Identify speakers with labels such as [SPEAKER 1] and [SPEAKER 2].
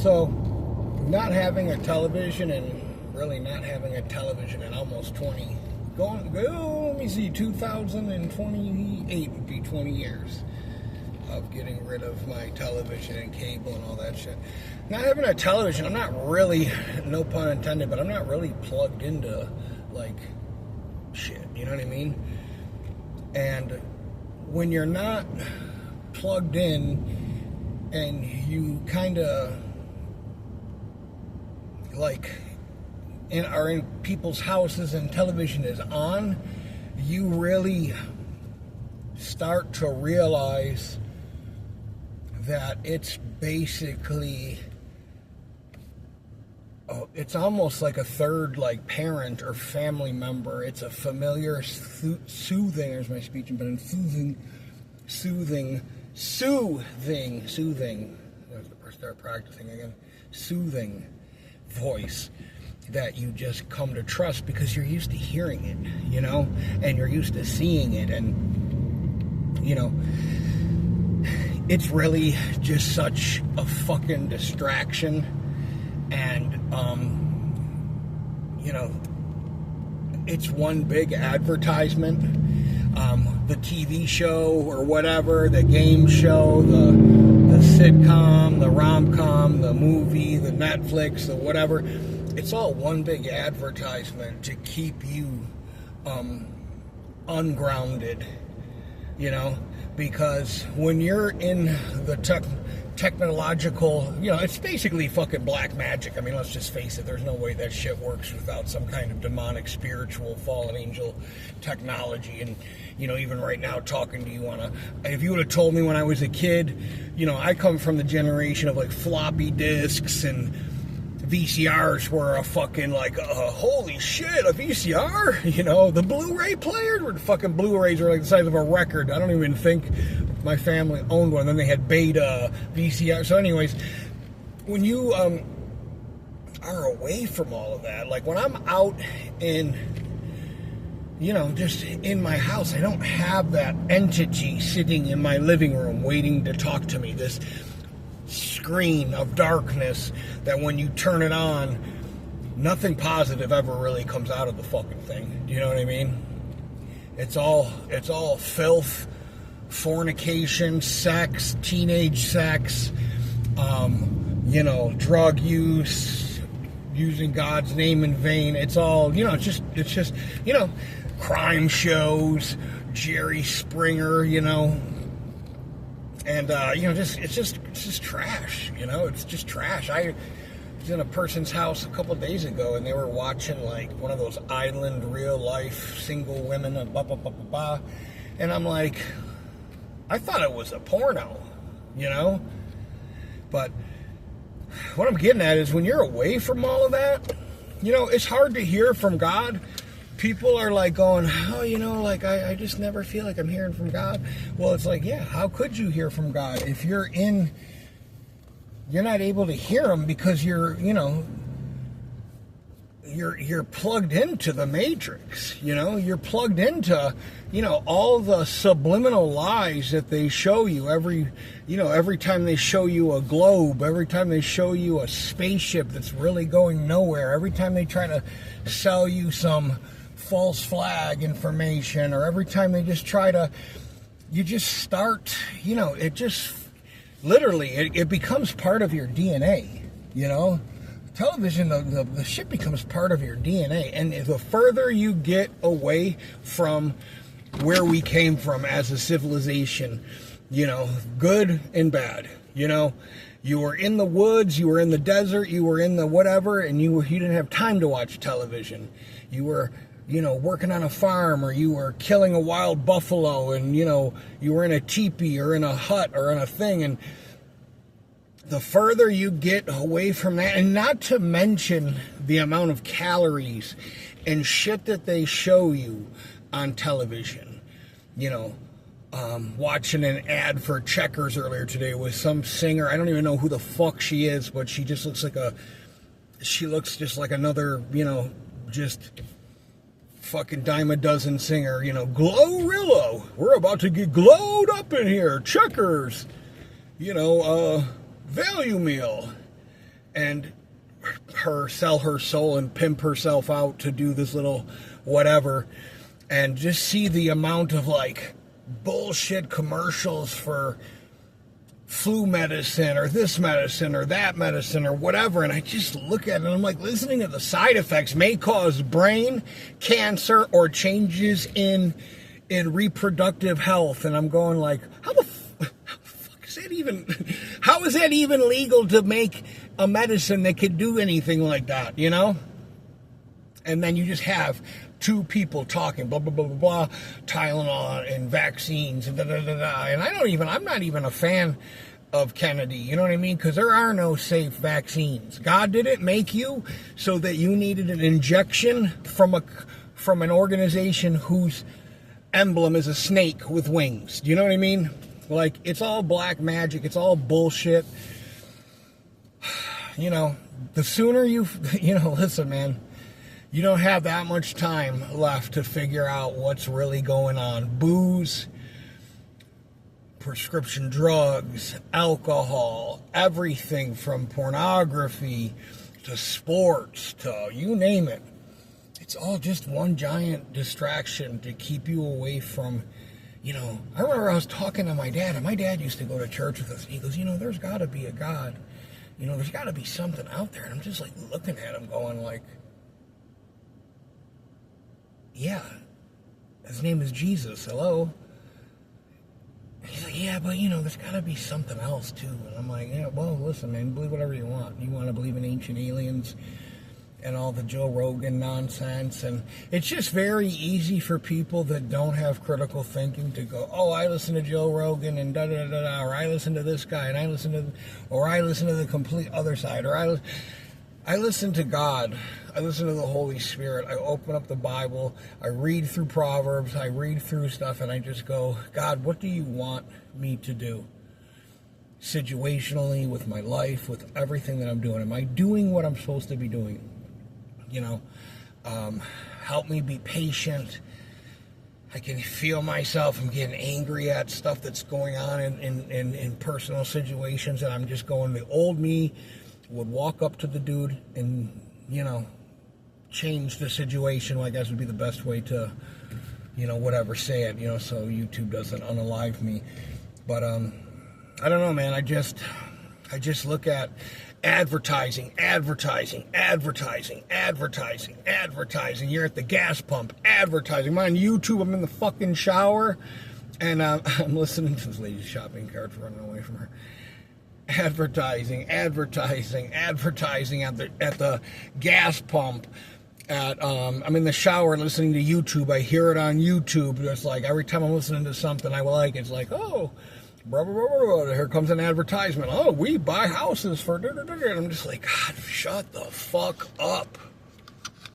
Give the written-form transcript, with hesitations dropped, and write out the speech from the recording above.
[SPEAKER 1] So, not having a television and really not having a television in almost 2028 would be 20 years of getting rid of my television and cable and all that shit. Not having a television, I'm not really, no pun intended, but I'm not really plugged into, like, shit, you know what I mean? And when you're not plugged in and you kind of, like, are in people's houses and television is on, you really start to realize that it's basically, it's almost like a third, like, parent or family member. It's a familiar, soothing, there's my speech impediment, soothing, start practicing again, soothing voice that you just come to trust because you're used to hearing it, you know, and you're used to seeing it, and, you know, it's really just such a fucking distraction, and, you know, it's one big advertisement, the TV show or whatever, the game show, the sitcom, the rom-com, the movie, the Netflix, the whatever. It's all one big advertisement to keep you ungrounded, you know, because when you're in the technological, you know, it's basically fucking black magic. I mean, let's just face it, there's no way that shit works without some kind of demonic, spiritual, fallen angel technology. And, you know, even right now talking to you if you would have told me when I was a kid, you know, I come from the generation of, like, floppy disks and VCRs were a fucking, like, holy shit, a VCR? You know, the Blu-ray players were fucking Blu-rays were like the size of a record. I don't even think my family owned one. Then they had Beta, VCR. So anyways, when you are away from all of that, like when I'm out in, you know, just in my house, I don't have that entity sitting in my living room waiting to talk to me. This screen of darkness that when you turn it on, nothing positive ever really comes out of the fucking thing. Do you know what I mean? It's all filth, fornication, sex, teenage sex, you know, drug use, using God's name in vain. It's all, you know, it's just, you know, crime shows, Jerry Springer, you know. And, you know, it's just trash, you know, it's just trash. I was in a person's house a couple days ago, and they were watching, like, one of those island real-life single women, and and I'm like, I thought it was a porno, you know? But what I'm getting at is when you're away from all of that, you know, it's hard to hear from God. People are like going, oh, you know, like, I just never feel like I'm hearing from God. Well, it's like, yeah, how could you hear from God if you're not able to hear him because you're, you know, you're plugged into the matrix, you know, you're plugged into, you know, all the subliminal lies that they show you every time they show you a globe, every time they show you a spaceship that's really going nowhere, every time they try to sell you some false flag information, or every time they just try to, you just start, you know, it just literally it becomes part of your DNA, you know. Television, the shit becomes part of your DNA, and the further you get away from where we came from as a civilization, you know, good and bad, you know, you were in the woods, you were in the desert, you were in the whatever, and you didn't have time to watch television. You were, you know, working on a farm, or you were killing a wild buffalo, and, you know, you were in a teepee or in a hut or in a thing, and the further you get away from that, and not to mention the amount of calories and shit that they show you on television, you know, watching an ad for Checkers earlier today with some singer. I don't even know who the fuck she is, but she just looks like she looks just like another, you know, just fucking dime a dozen singer, you know, Glorilla. We're about to get glowed up in here. Checkers, you know, value meal. and her sell her soul and pimp herself out to do this little whatever, and just see the amount of like bullshit commercials for flu medicine or this medicine or that medicine or whatever, and I just look at it and I'm like, listening to the side effects may cause brain cancer or changes in reproductive health, and I'm going like, how the fuck is that even, how is that even legal to make a medicine that could do anything like that, you know? And then you just have two people talking, blah, blah, blah, blah, blah, Tylenol and vaccines and da-da-da-da. And I'm not even a fan of Kennedy, you know what I mean? Because there are no safe vaccines. God didn't make you so that you needed an injection from an organization whose emblem is a snake with wings. Do you know what I mean? Like, it's all black magic. It's all bullshit. You know, the sooner listen, man, you don't have that much time left to figure out what's really going on. Booze, prescription drugs, alcohol, everything from pornography to sports to you name it. It's all just one giant distraction to keep you away from, you know, I remember I was talking to my dad, and my dad used to go to church with us, and he goes, you know, there's got to be a God. You know, there's got to be something out there. And I'm just like looking at him going like, yeah, his name is Jesus, hello? And he's like, yeah, but, you know, there's got to be something else, too. And I'm like, yeah, well, listen, man, believe whatever you want. You want to believe in ancient aliens and all the Joe Rogan nonsense. And it's just very easy for people that don't have critical thinking to go, oh, I listen to Joe Rogan and da-da-da-da, or I listen to this guy, and I listen to the complete other side, or I listen to God. I listen to the Holy Spirit. I open up the Bible. I read through Proverbs. I read through stuff, and I just go, God, what do you want me to do? Situationally, with my life, with everything that I'm doing. Am I doing what I'm supposed to be doing? You know, help me be patient. I can feel myself. I'm getting angry at stuff that's going on in personal situations, and I'm just going, the old me would walk up to the dude and, you know, change the situation. Well, I guess would be the best way to, you know, whatever, say it, you know, so YouTube doesn't unalive me. But I don't know, man. I just look at advertising. You're at the gas pump, advertising. I'm on YouTube. I'm in the fucking shower, and I'm listening to this lady's shopping cart running away from her. Advertising at the gas pump. I'm in the shower listening to YouTube. I hear it on YouTube. It's like every time I'm listening to something I like, it's like, oh, blah, blah, blah, blah, here comes an advertisement. Oh, we buy houses for da, da, da, da. And I'm just like, God, shut the fuck up.